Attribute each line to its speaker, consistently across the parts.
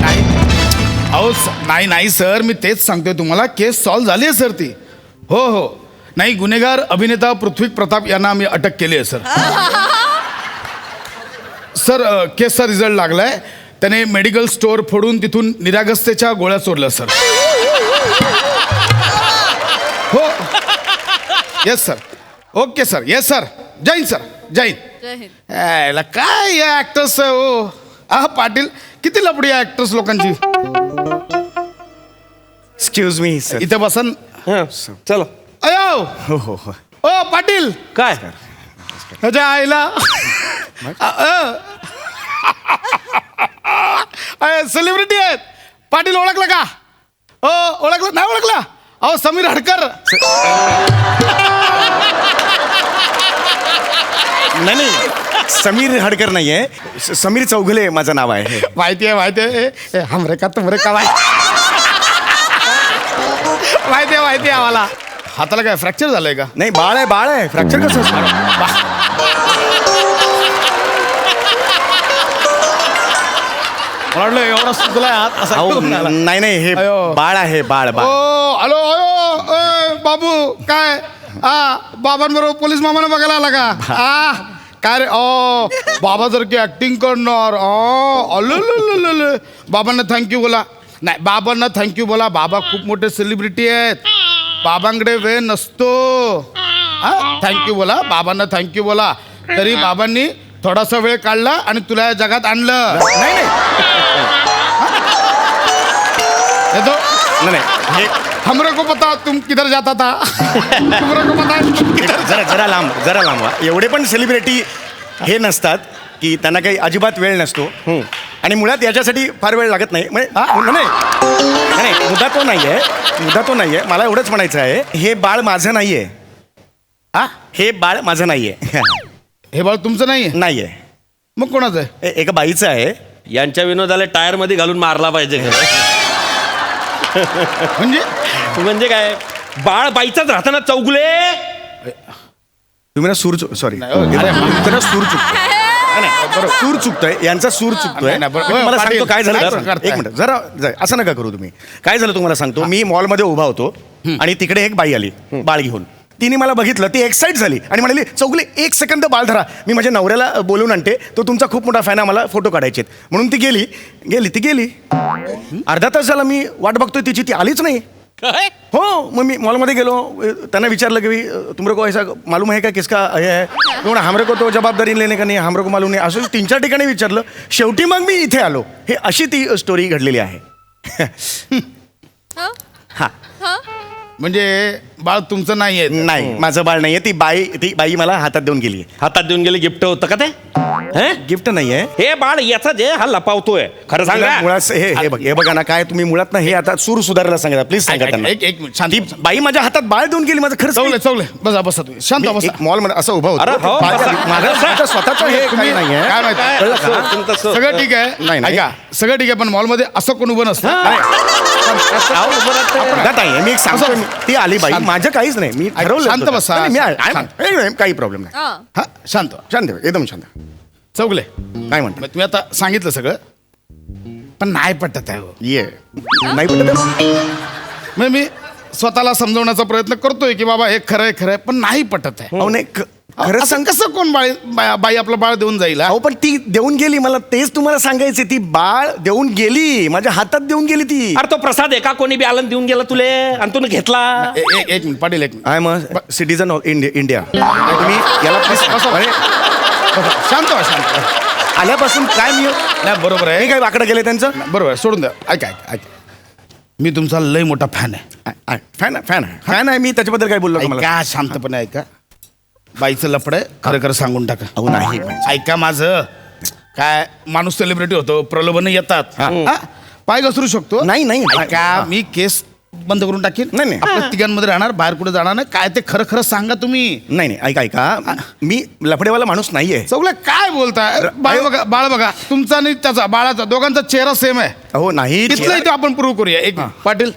Speaker 1: नाही अहो नाही नाही सर, मी तेच सांगतोय तुम्हाला, केस सॉल्व्ह झाली आहे सर ती. हो हो, नाही गुन्हेगार अभिनेता पृथ्वी प्रताप यांना आम्ही अटक केली आहे सर. सर केसचा रिझल्ट लागलाय. त्याने मेडिकल स्टोअर फोडून तिथून निरागसतेच्या गोळ्या चोरल्या सर. हो yes sir. Okay sir. Yes sir. जय हिंद सर. जय हिंद. याला काय या ऍक्टर्स हो. पाटील किती लपडी या ऍक्टर्स लोकांची.
Speaker 2: Excuse me sir.
Speaker 1: इथे बसन.
Speaker 3: चलो.
Speaker 1: अयो
Speaker 2: हो हो हो.
Speaker 1: ओ पाटील
Speaker 3: काय
Speaker 1: ह्याच्या आईला सेलिब्रिटी आहेत. पाटील ओळखलं का? हो ओळखलं नाही ओळखला. अहो समीर हडकर.
Speaker 2: नाही समीर हडकर नाहीये, समीर चौगुले माझं नाव आहे.
Speaker 1: माहिती आहे माहिती आहे. हमरे का तुमरे का माहिती आहे आम्हाला. हाताला काय फ्रॅक्चर झालंय का?
Speaker 2: नाही बाळ आहे. फ्रॅक्चर कसं असणार?
Speaker 1: मला वाटलं एवढा सुचलाय हात असा
Speaker 2: अहो,
Speaker 1: करून आला.
Speaker 2: नाही हे
Speaker 1: अयो.
Speaker 2: बाळ आहे. बाळ
Speaker 1: ओ हॅलो अयो बाबू काय बाबांबरोबर पोलीस मामाने बघायला आला का? काय रे बाबा जर की ऍक्टिंग करणार. बाबांना थँक्यू बोला. नाही बाबांना थँक्यू बोला. बाबा खूप मोठे सेलिब्रिटी आहेत. बाबांकडे वेळ नसतो. थँक्यू बोला. बाबांना थँक्यू बोला. तरी बाबांनी थोडासा वेळ काढला आणि तुला या जगात आणलं.
Speaker 2: नाही
Speaker 1: येतो
Speaker 2: हे
Speaker 1: हमरे को पता तुम किधर जाता था. तुमरे को पता.
Speaker 2: जरा लांब व्हा. एवढे पण सेलिब्रिटी हे नसतात की त्यांना काही अजिबात वेळ नसतो. आणि मुळात याच्यासाठी फार वेळ लागत नाही. नाही मुद्दा तो नाहीये. मला एवढंच म्हणायचं आहे, हे बाळ माझं नाहीये. हे बाळ माझं नाहीये.
Speaker 1: हे बाळ तुमचं नाहीये. मग कोणाचं आहे?
Speaker 2: एका बाईचं आहे.
Speaker 3: यांच्या विनोदाला टायर मध्ये घालून मारला पाहिजे. म्हणजे काय बाळ बाईचाच राहताना चौगुले.
Speaker 2: तुम्ही ना सूर सॉरी सूर चुकतोय. यांचा सूर चुकतोय. मला सांगतो काय झालं. एक मिनिट जरा असं नका करू तुम्ही. काय झालं तुम्हाला सांगतो. मी मॉलमध्ये उभा होतो आणि तिकडे एक बाई आली बाळ घेऊन. तिने मला बघितलं. ती एक्साइट झाली आणि म्हणाली चौगुले 1 सेकंद बाळ धरा, मी माझ्या नवऱ्याला बोलून आणते, तो तुमचा खूप मोठा फॅन आहे, मला फोटो काढायचे. म्हणून ती गेली. अर्धा तास झाला मी वाट बघतोय तिची. ती आलीच नाही. हो मग मी मॉलमध्ये गेलो. त्यांना विचारलं की तुमरे को ऐसा मालूम है का किसका है. हमरे को तो जबाबदारी लेने का नाही, हमरे को मालूम नाही. असं 3-4 ठिकाणी विचारलं. शेवटी मग मी इथे आलो. हे अशी ती स्टोरी घडलेली आहे.
Speaker 1: म्हणजे बाळ तुमचं नाहीये?
Speaker 2: नाही माझं बाळ नाहीये. ती बाई मला हातात देऊन गेली.
Speaker 3: हातात देऊन गेले. गिफ्ट होतं का ते?
Speaker 2: गिफ्ट नाहीये
Speaker 3: हे बाळ याचा जे हा लपावतोय. खरं सांगा.
Speaker 2: मुळात हे बघा ना काय तुम्ही मुळात ना हे आता सूर सुधारायला सांगा प्लीज. सांगा त्यांना.
Speaker 1: एक मिनिट शांत.
Speaker 2: ती बाई माझ्या हातात बाळ देऊन गेली. माझं खरंच
Speaker 1: चौगले बसा तुम्ही शांत बसा.
Speaker 2: मॉल मध्ये असं उभा
Speaker 3: अरे हो,
Speaker 2: होतो.
Speaker 3: बसा.
Speaker 2: माझं स्वतःच हे काही नाहीये.
Speaker 1: काय माहिती सगळं ठीक आहे.
Speaker 2: नाही.
Speaker 1: ऐका सगळं ठीक आहे पण मॉलमध्ये असं कोण उभं नसतं.
Speaker 2: मी एक सांगतो. ती आली बाई माझं काहीच नाही. मी ठरवलं.
Speaker 1: शांत बसा.
Speaker 2: काही प्रॉब्लेम नाही.
Speaker 1: शांत
Speaker 2: एकदम शांत.
Speaker 1: चौगले
Speaker 2: काय म्हणतो.
Speaker 1: तुम्ही आता सांगितलं सगळं पण नाही पटत आहे.
Speaker 2: ये नाही पटत.
Speaker 1: मग मी स्वतःला समजवण्याचा प्रयत्न करतोय की बाबा हे खरंय पण नाही पटत आहे.
Speaker 2: नाही खरं सांग.
Speaker 1: कसं कोण बाई आपलं बाळ देऊन जाईल?
Speaker 2: अहो पण ती देऊन गेली. मला तेच तुम्हाला सांगायचं. ती बाळ देऊन गेली. माझ्या हातात देऊन गेली ती.
Speaker 3: अरे तो प्रसाद आहे का? कोणी बी आलं देऊन गेला तुले आणि तू घेतला.
Speaker 1: एक मिनिट पाटील. एक minute.
Speaker 2: I am a citizen of India. तुम्ही याला
Speaker 1: शांत व्हा.
Speaker 2: आल्यापासून काय मी
Speaker 1: नाही बरोबर आहे.
Speaker 2: हे काय वाकडं गेलं त्यांचं.
Speaker 1: बरोबर आहे. सोडून द्या. ऐका मी तुमचा लय मोठा फॅन आहे.
Speaker 2: फॅन आहे मी. त्याच्याबद्दल काय बोललो मला.
Speaker 1: ऐका शांतपणे ऐका. बाईचं लफड आहे. खरं सांगून टाका.
Speaker 2: अहो नाही
Speaker 1: ऐका माझं. काय माणूस सेलिब्रिटी होतो. प्रलोभन येतात. पाय घसरू शकतो.
Speaker 2: नाही
Speaker 1: ऐका मी केस बंद करून टाकीन.
Speaker 2: नाही.
Speaker 1: आपल्या तिघांमध्ये राहणार. बाहेर कुठे जाणार नाही. काय ते खरं सांगा तुम्ही.
Speaker 2: नाही ऐका मी लफडेवाला माणूस नाहीये.
Speaker 1: चौगले काय बोलताय? बाळ बघा तुमचा आणि त्याचा बाळाचा दोघांचा चेहरा सेम आहे.
Speaker 2: हो नाही
Speaker 1: तिथलं इथे आपण प्रूव्ह करूया. एक पाटील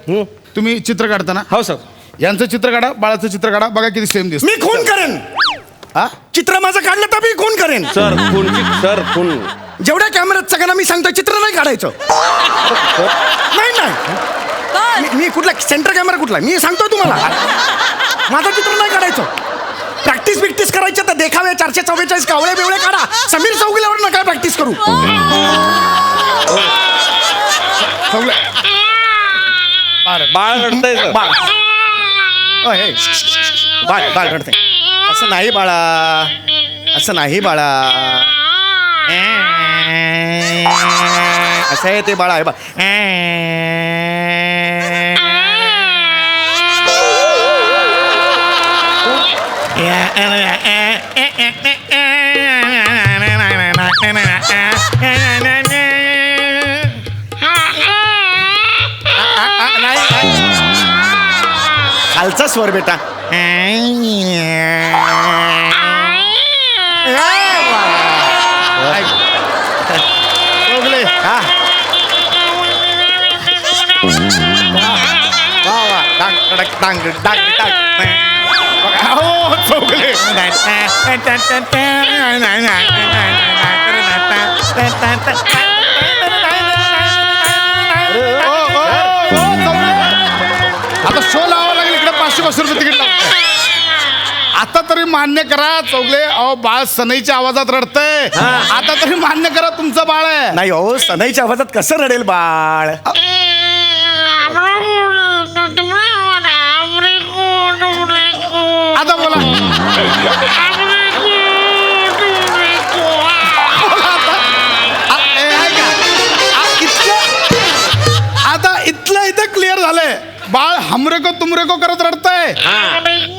Speaker 1: तुम्ही चित्र काढताना
Speaker 3: हो सर.
Speaker 1: यांचं चित्र काढा. बाळाचं चित्र काढा. बघा किती सेम दिसत.
Speaker 2: मी खून करेन. चित्र माझं काढलं तर मी खून करेन.
Speaker 3: सर खून
Speaker 2: जेवढ्या कॅमेऱ्यात सगळ्यांना मी सांगतो चित्र नाही काढायचं. नाही मी कुठला सेंटर कॅमेरा कुठला मी सांगतोय तुम्हाला. माझं चित्र नाही काढायचं. प्रॅक्टिस करायचं तर देखावे 444 कावळे बिवळे काढा. समीर चौगुलेवर नका प्रॅक्टिस करू.
Speaker 3: बाळ रडतंय सर.
Speaker 2: बाळ बाळ रडते. असं नाही बाळा, असं नाही बाळा. असं आहे ते बाळा आहे बा. खालचा स्वर बेटा. चौगुले हा वा डांग डांग डांग डांग डांग.
Speaker 1: हो चौगुले आता शो लावावा लागेल इकडे 500 रुपये तिकीट लागतं. आता तरी मान्य करा चौगले, अहो बाळ सनईच्या आवाजात रडतंय. आता तरी मान्य करा तुमचं बाळ आहे.
Speaker 2: नाही हो, सनईच्या आवाजात कसं रडेल बाळ.
Speaker 1: आता बोला. आता इथं क्लिअर झालंय. बाळ हमरे को तुमरे को करत रडतंय.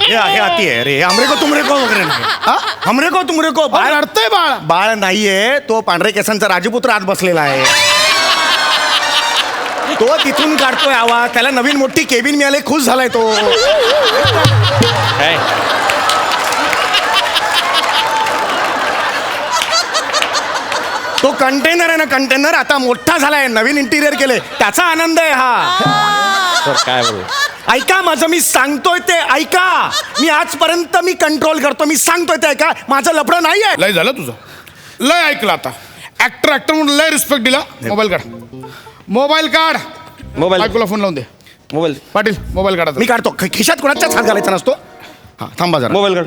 Speaker 2: हे अति आहे रे. हमरे को तुमरे को वगैरे नाही. हमरे को तुमरे को
Speaker 1: बाळ रडतंय. बाळ
Speaker 2: बाळ नाहीये, तो पांढरे केसांचा राजपुत्र आत बसलेला आहे. तो तिथून काढतोय आवाज. त्याला नवीन मोठी केबिन मिळाली, खुश झालाय तो. तो कंटेनर आहे ना, कंटेनर आता मोठा झालाय, नवीन इंटिरियर केले, त्याचा आनंद आहे हा.
Speaker 3: सर काय बोलू.
Speaker 2: ऐका माझं, मी सांगतोय ते ऐका. मी आजपर्यंत मी कंट्रोल करतो. मी सांगतोय ते ऐका. माझं लफडं नाहीये.
Speaker 1: लय झालं तुझं. लय ऐकलं आता. ऍक्टर म्हणून लय रिस्पेक्ट दिला. मोबाईल काढ. मोबाईल काढ.
Speaker 3: मोबाईल
Speaker 1: बायकोला फोन लावून दे.
Speaker 3: मोबाईल
Speaker 1: पाटील मोबाईल काढा.
Speaker 2: मी काढतो. खिशात कोणाचाच हात घालायचा नसतो. हा थांबा जरा.
Speaker 3: मोबाईल काढ.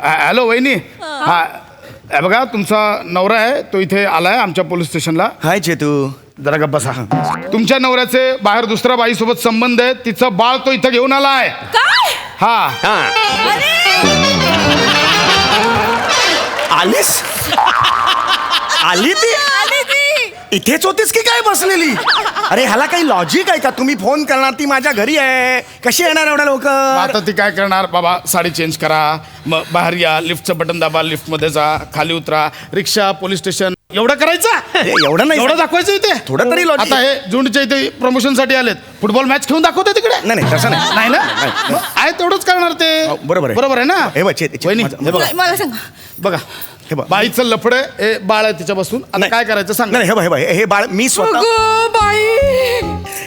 Speaker 1: हॅलो वहिनी. हा हे बघा तुमचा नवरा आहे, तो इथे आलाय आमच्या पोलीस स्टेशनला.
Speaker 2: हाय चेतू.
Speaker 1: जरा गप्प बसा. तुमच्या नवऱ्याचे बाहेर दुसऱ्या बाईसोबत संबंध आहे. तिचं बाळ तो इथं घेऊन आलाय.
Speaker 4: काय?
Speaker 1: हा
Speaker 2: आलीस? आली ती? इथेच होतीस की काय बसलेली? अरे ह्याला काही लॉजिक आहे का? तुम्ही फोन करणार, ती माझ्या घरी आहे, कशी येणार एवढ्या लोक?
Speaker 1: आता ती काय करणार बाबा, साडी चेंज करा, मग बाहेर या, लिफ्टचं बटन दाबा, लिफ्ट मध्ये जा, खाली उतरा, रिक्षा, पोलीस स्टेशन, एवढं करायचं?
Speaker 2: एवढं नाही,
Speaker 1: एवढं दाखवायचं इथे.
Speaker 2: थोडं तरी logic.
Speaker 1: आता हे जुंडच्या इथे प्रमोशन साठी आलेत, फुटबॉल मॅच खेळून दाखवते तिकडे.
Speaker 2: नाही तसं नाही.
Speaker 1: नाही ना, मग आहे तेवढंच करणार ते.
Speaker 2: बरोबर आहे.
Speaker 1: बरोबर आहे ना.
Speaker 2: हे बघ,
Speaker 1: वहिनी, हे बघा
Speaker 4: मला सांगा.
Speaker 1: बघा
Speaker 2: हे बघ.
Speaker 1: बाईचं लफड आहे, बाळ आहे तिच्या बसून. आता
Speaker 2: नाही.
Speaker 1: काय करायचं सांग.
Speaker 2: नाही हे बाळ मी स्वतः.
Speaker 4: अगं बाई,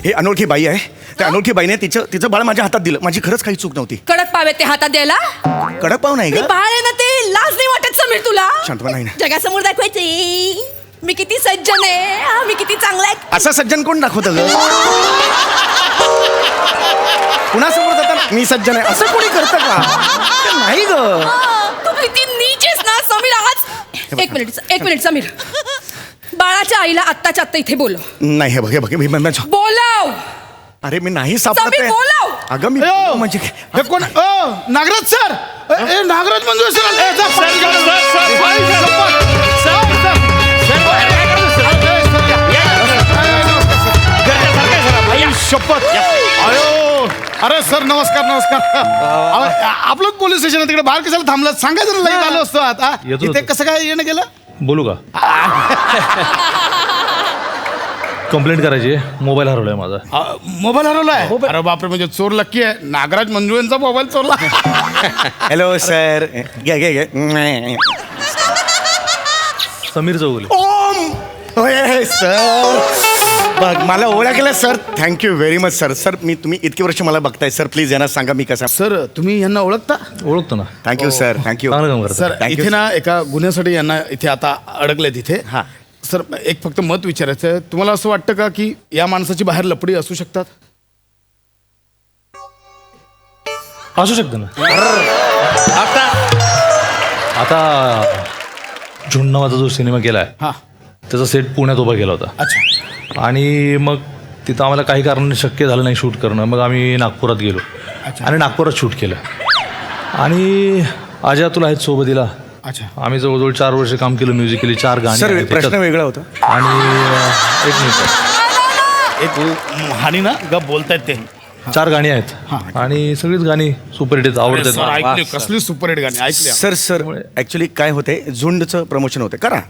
Speaker 2: हे अनोळखी बाई आहे. त्या अनोळखी बाईने तिचं बाळ माझ्या हातात दिलं. माझी खरंच काही चूक नव्हती.
Speaker 4: कडक पाव ते हातात द्यायला.
Speaker 2: कडक पाव नाही
Speaker 4: मी
Speaker 2: का?
Speaker 4: बाळ आहे ना, ते लाज नाही वाटत समीर तुला?
Speaker 2: शांतपणा नाही ना.
Speaker 4: जगासमोर दाखवायची मी किती सज्जन आहे, हा, मी किती चांगला आहे.
Speaker 2: असं सज्जन कोण दाखवतं ग? कुणासमोर जाताना मी सज्जन आहे असं कोणी करतं का? नाही ग.
Speaker 4: तू किती नीच आहेस ना समीर. आज एक मिनिट समीर, बाळाच्या आईला आत्ताच्या आत्ता इथे बोलव.
Speaker 2: नाही हे बघ
Speaker 4: बोलव.
Speaker 2: अरे मी नाही सापडत
Speaker 4: समीर,
Speaker 2: आहे.
Speaker 4: बोलव.
Speaker 2: अगं मी
Speaker 1: अयो,
Speaker 2: म्हणजे
Speaker 1: हे कोण? नागराज सर. नागराज मंजूर सर. शपथ. अयो, अरे सर नमस्कार. आपलं पोलीस स्टेशन आहे तिकडे, बाहेर कशाला थांबलं? सांगायचं ना, लई आलो असतो आता. इथे कसं काय येणं गेलं?
Speaker 5: बोलू का? कंप्लेंट करायची. मोबाईल हरवलाय माझा.
Speaker 1: मोबाईल हरवलाय? अरे बापरे, म्हणजे चोर लक्की आहे. नागराज मंजुळेंचा मोबाईल चोरला.
Speaker 2: Hello sir. घे.
Speaker 5: समीर चौगुले.
Speaker 2: ओम. सर बघ मला ओळखलं sir. Thank you very much sir. Sir मी तुम्ही इतके वर्ष मला बघताय सर, प्लीज यांना सांगा मी कसा.
Speaker 1: सर तुम्ही यांना ओळखता?
Speaker 5: ओळखतो ना,
Speaker 2: थँक्यू सर, थँक्यू.
Speaker 5: चांगलं काम करता.
Speaker 1: सर
Speaker 2: Thank you,
Speaker 1: इथे ना एका गुन्ह्यासाठी यांना इथे आता अडकले तिथे.
Speaker 2: हा.
Speaker 1: सर एक फक्त मत विचारायचं आहे, तुम्हाला असं वाटतं का की या माणसाची बाहेर लपडी असू शकतात?
Speaker 5: असू शकतं ना. आता झुंड नावाचा जो सिनेमा केलाय
Speaker 1: हा.
Speaker 5: त्याचा सेट पुण्यात उभा केला होता.
Speaker 1: अच्छा.
Speaker 5: आणि मग तिथं आम्हाला काही कारणाने शक्य झालं नाही शूट करणं. मग आम्ही नागपुरात गेलो आणि नागपुरात शूट केलं. आणि अजय अतुल आहेत सोबतीला.
Speaker 1: अच्छा.
Speaker 5: आम्ही जवळजवळ 4 वर्ष काम केलं, म्युझिकली 4 गाणी
Speaker 2: सर
Speaker 5: आहेत
Speaker 2: प्रश्न
Speaker 5: त्याच्यात.
Speaker 2: वेगळा होता.
Speaker 5: आणि एक मिनिट,
Speaker 1: एक हानी ना गप बोलतायत ते.
Speaker 5: 4 गाणी आहेत आणि सगळीच गाणी सुपरहिट आवडतात
Speaker 1: सर,
Speaker 5: मला.
Speaker 1: ऐकली कसली सुपरहिट गाणी ऐकली.
Speaker 2: सर सर ऍक्च्युली काय होते, झुंडचं प्रमोशन होते, करा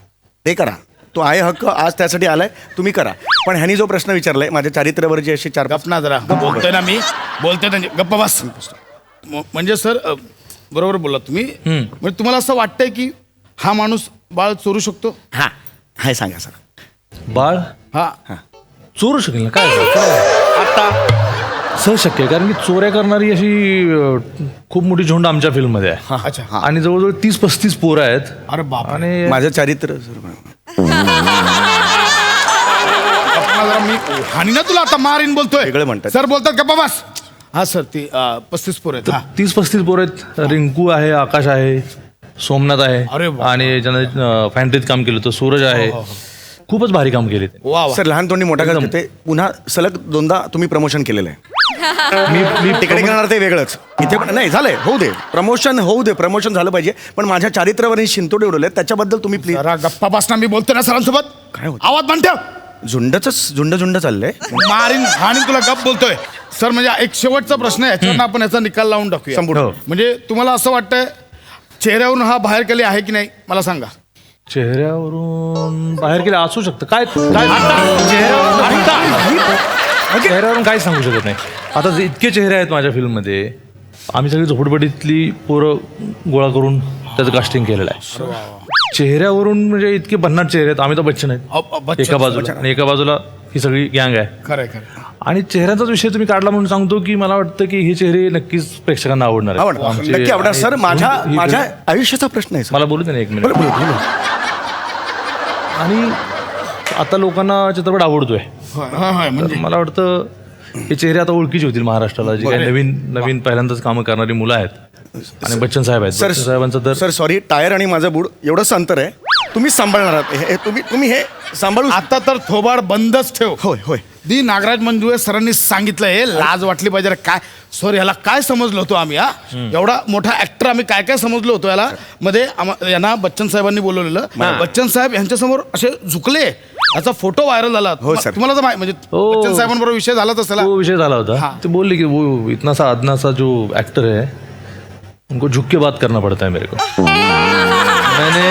Speaker 2: ते करा. तो आहे हक्क, आज त्यासाठी आलाय, तुम्ही करा. पण ह्यानी जो प्रश्न विचारलाय माझ्या चारित्र्यावर जे असे 4
Speaker 1: गप ना जरा, बोलतोय ना मी, बोलतोय त्यांची गप्पा बस. म्हणजे सर बरोबर बोलला तुम्ही. म्हणजे तुम्हाला असं वाटतंय की हा माणूस बाळ चोरू शकतो?
Speaker 2: हा हाय सांगा सर.
Speaker 5: बाळ
Speaker 1: हा.
Speaker 5: चोरू शकेल ना, काय
Speaker 3: आता
Speaker 5: सहज शक्य आहे. कारण की चोऱ्या करणारी अशी खूप मोठी झुंड आमच्या फिल्ममध्ये आहे.
Speaker 1: अच्छा.
Speaker 5: आणि जवळजवळ 30-35 पोरं आहेत.
Speaker 1: अरे बाप.
Speaker 5: आणि
Speaker 2: माझं चारित्र्य सर
Speaker 1: मी हानी ना तुला आता मारीन बोलतोय.
Speaker 2: वेगळं म्हणतात.
Speaker 1: सर बोलतात गप्पा बस. हा सर ती 35 पोर आहेत. हा.
Speaker 5: 30-35 पोरं आहेत. रिंकू आहे, आकाश आहे, सोमनाथ
Speaker 1: अरे
Speaker 5: आहे
Speaker 1: वा.
Speaker 5: आणि ज्यानं फॅन्ट्रीत काम केलं होतं सूरज आहे. खूपच भारी काम केले.
Speaker 1: वा वा.
Speaker 2: सर लहान तोंडी मोठा करत होते. पुन्हा सलग 2दा तुम्ही प्रमोशन केलेलं आहे. मी तिकडे करणार ते वेगळंच, इथे पण नाही झालंय. होऊ दे प्रमोशन, होऊ दे प्रमोशन झालं पाहिजे. पण माझ्या चारित्र्यावर शिंतोडे उडवले, त्याच्याबद्दल तुम्ही प्लीज.
Speaker 1: जरा गप्पा बस ना, मी बोलतोय ना सरांसोबत.
Speaker 2: काय होतं?
Speaker 1: आवाज बंद ठेव.
Speaker 2: झुंड चाललंय.
Speaker 1: मारीन हानी तुला गप बोलतोय. सर म्हणजे एक शेवटचा प्रश्न आहे, याच्यावर आपण याचा निकाल लावून टाकूया.
Speaker 2: संपूर्ण.
Speaker 1: म्हणजे तुम्हाला असं वाटतंय चेहऱ्यावरून हा बाहेर केले आहे की नाही मला सांगा.
Speaker 5: चेहऱ्यावरून बाहेर गेले असू शकतं. काय काय चेहऱ्यावरून काही सांगू शकत नाही. आता जे इतके चेहरे आहेत माझ्या फिल्ममध्ये, आम्ही सगळी झोपडपट्टीतली पोरं गोळा करून त्याचं कास्टिंग केलेलं आहे. चेहऱ्यावरून म्हणजे इतके भन्नाट चेहरे आहेत. अमिताभ बच्चन आहेत
Speaker 1: बच्चन,
Speaker 5: एका बाजूला आणि एका बाजूला ही सगळी गँग आहे.
Speaker 1: खरंय खरं.
Speaker 5: आणि चेहऱ्याचाच विषय तुम्ही काढला म्हणून सांगतो की मला वाटतं की हे चेहरे नक्कीच प्रेक्षकांना आवडणार आहेत. आमचे
Speaker 2: नक्की आवडणार सर.
Speaker 5: आहेत.
Speaker 2: माझ्या आयुष्याचा प्रश्न आहे सर.
Speaker 5: मला बोलू दे ना एक मिनिट.
Speaker 2: बोला, बोला, बोला.
Speaker 5: आणि आता लोकांना चित्रपट आवडतोय.
Speaker 1: म्हणजे
Speaker 5: मला वाटतं हे चेहरे आता ओळखीचे होतील महाराष्ट्राला, जे काही नवीन पहिल्यांदाच कामं करणारी मुलं आहेत. आणि बच्चन साहेब आहेत. बच्चन साहेबांचं तर
Speaker 2: सर सॉरी, टायर आणि माझं बूड एवढंच अंतर आहे. तुम्ही सांभाळणार आहात हे, तुम्ही हे सांभाळू.
Speaker 1: आता तर थोबाड बंदच ठेव.
Speaker 2: होय होय.
Speaker 1: दी नागराज मंजुळे सरांनी सांगितलंय, लाज वाटली पाहिजे. काय सॉरी, ह्याला काय समजलो होतो आम्ही. हा एवढा मोठा ऍक्टर आम्ही काय काय समजलो होतो याला. मध्ये यांना बच्चन साहेबांनी बोलवलेलं. बच्चन साहेब यांच्यासमोर असे झुकले, याचा फोटो व्हायरल झाला.
Speaker 2: हो, सर.
Speaker 1: तुम्हाला तर म्हणजे
Speaker 5: हो.
Speaker 1: बच्चन साहेबांबरोबर विषय झालाच असेल.
Speaker 5: तो विषय झाला होता.
Speaker 1: हाँ.
Speaker 5: ते बोलले कि वो इतना सा अदना सा जो एक्टर है उनको झुक के बात करना पड़ता है मेरे को. मैंने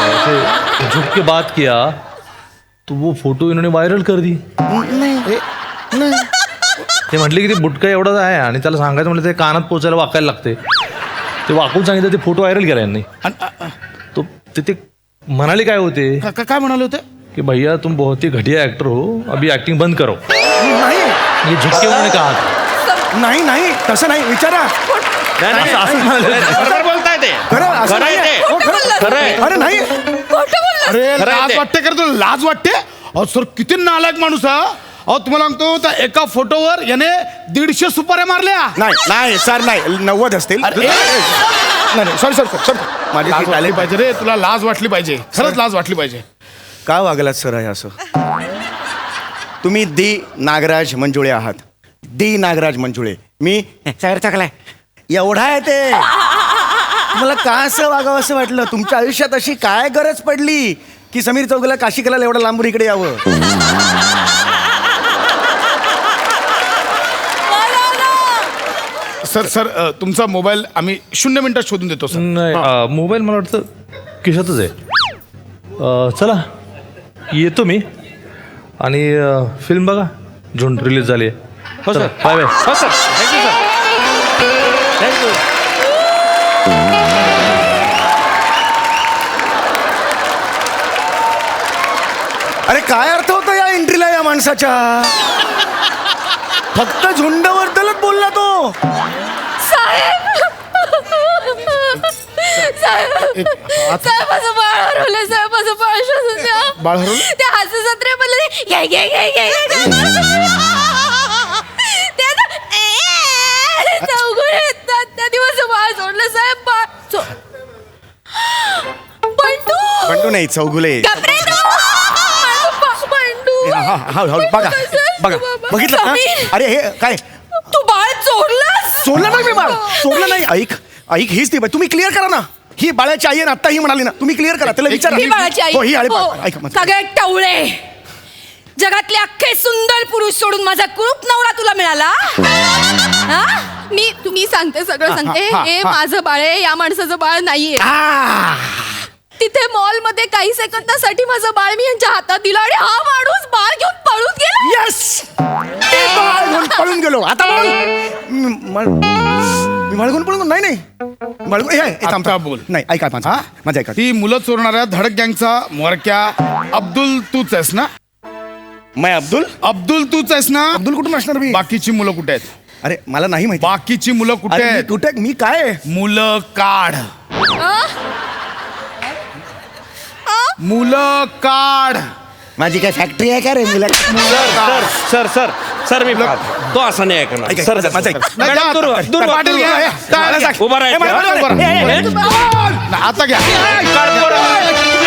Speaker 5: ऐसे झुक के बात किया तो वो फोटो इन्होंने वायरल कर दी. ते म्हटले की ते बुटका एवढाच आहे आणि त्याला सांगायचं म्हटलं ते कानात पोचायला वाकायला लागते. ते वाकून सांगितलं, ते फोटो व्हायरल केला यांनी. तो ते म्हणाले काय होते
Speaker 1: काय म्हणाले होते
Speaker 5: कि भैया तुम बहुत ही घटिया एक्टर हो, अभी एक्टिंग बंद करो.
Speaker 2: नाही
Speaker 5: ये झुक के उन्होंने कहा.
Speaker 2: नाही नाही तसं नाही, विचारा.
Speaker 3: बरोबर बोलताय ते.
Speaker 2: खरं असं
Speaker 3: खरं आहे
Speaker 2: नाही.
Speaker 3: ते.
Speaker 2: हो, खरं.
Speaker 3: खरं आहे.
Speaker 2: अरे नाही.
Speaker 1: अरे
Speaker 3: खरं आहे
Speaker 1: लाज
Speaker 3: ते.
Speaker 1: वाटते कर तुला, लाज वाटते. अहो सर किती नालायक माणूस हा. अहो तुम्हाला सांगतो त्या एका फोटोवर याने 150 सुपाऱ्या मारल्या.
Speaker 2: नाही नाही सर, नाही 90 असतील.
Speaker 1: अरे,
Speaker 2: नाही सॉरी सर सर माझी
Speaker 1: लाज
Speaker 2: सीट
Speaker 1: वाटली
Speaker 2: आली.
Speaker 1: पाहिजे रे, तुला लाज वाटली पाहिजे, खरंच लाज वाटली पाहिजे.
Speaker 2: का वागलात सर आहे असं? तुम्ही दी नागराज मंजुळे आहात. दी नागराज मंजुळे. मी सर टाकलाय एवढा आहे ते. मला का असं वागावं असं वाटलं? तुमच्या आयुष्यात अशी काय गरज पडली की समीर चौगुला काशी करायला एवढं लांबून इकडे यावं?
Speaker 1: सर तुमचा मोबाईल आम्ही 0 मिनिटात शोधून देतो सर.
Speaker 5: नाही, मोबाईल मला वाटतं खिशातच आहे. चला येतो मी आणि फिल्म बघा, झुंड रिलीज झाली आहे.
Speaker 3: हो सर.
Speaker 5: Bye bye.
Speaker 3: हो सर. Thank you sir. थँक्यू.
Speaker 2: अरे काय अर्थ होतो या एंट्रीला या माणसाच्या फक्त झुंडबद्दलच बोलला तो.
Speaker 4: साहेब साहेब साहेब असं बाळ हरवलं साहेब असं बाळ शोधून द्या.
Speaker 1: बाळ हरवलं?
Speaker 4: त्या हास्य जत्रे बोलले घे घे घे घे चौघड येतात त्या दिवस बाळ सोडलं साहेब बाळ बंडू
Speaker 2: बंडू नाही चौगुले.
Speaker 4: घाबरे तो. बंडू
Speaker 2: हा, हा, हा, बघा बघा बघितलं ना.
Speaker 4: समीर.
Speaker 2: अरे हे काय
Speaker 4: तू बाळ चोरलंस.
Speaker 2: सोडलं नाही मी बाळ सोडलं नाही. ऐक ऐक हीच ती बाई. तुम्ही क्लिअर करा ना. ही बाळाची आई आहे ना आता ही म्हणाली ना. तुम्ही क्लिअर करा त्याला विचारा.
Speaker 4: ही बाळाची आई
Speaker 2: हो ही आळी
Speaker 4: हो.
Speaker 2: ऐका माझं.
Speaker 4: सगळे टवळे जगातले अख्खे सुंदर पुरुष सोडून माझा कुरूप नवरा तुला मिळाला. हा? मी सांगते सगळं सांगते. हे माझं बाळ आहे या माणसाचं बाळ नाहीये. तिथे मॉल मध्ये काही सेकंदासाठी माझं बाळ मी यांच्या हातात दिलं आणि हा माणूस बाळ घेऊन पळून गेला.
Speaker 2: येस बाळ घेऊन पळून गेलो. आता बोल. मी बाळ घेऊन पळून नाही नाही बाळ हे, हे, थांब,
Speaker 1: आता
Speaker 2: थांब.
Speaker 1: बोल.
Speaker 2: नाही ऐका माझं ऐका.
Speaker 1: ती मुलं चोरणाऱ्या धडक गँगचा मोरक्या अब्दुल तूच आहेस ना?
Speaker 2: मैं अब्दुल
Speaker 1: अब्दुल तूच आहेस ना?
Speaker 2: अब्दुल कुठून असणार मी?
Speaker 1: बाकीची मुलं कुठे आहेत?
Speaker 2: अरे मला नाही माहिती.
Speaker 1: बाकीची मुलं कुठे
Speaker 2: अरे, मी
Speaker 1: आहेत?
Speaker 2: कुठे मी काय आहे?
Speaker 1: मुलं काढ.
Speaker 4: आ?
Speaker 1: मुलं काढ.
Speaker 2: माझी काय फॅक्टरी आहे का रे मुला?
Speaker 3: सर सर सर सर मी तो असं नाही ऐकणार. सर
Speaker 2: माझं ऐक.
Speaker 1: नाही,
Speaker 3: मॅडम,
Speaker 1: जा,
Speaker 3: दूर व्हा, दूर व्हा,
Speaker 1: पाटील
Speaker 3: दूर
Speaker 1: घ्या,
Speaker 3: व्हा.
Speaker 1: घ्या.
Speaker 3: उभा राहा.
Speaker 2: ए, मला-
Speaker 1: बरं. आता घ्या.
Speaker 3: काढ बरं.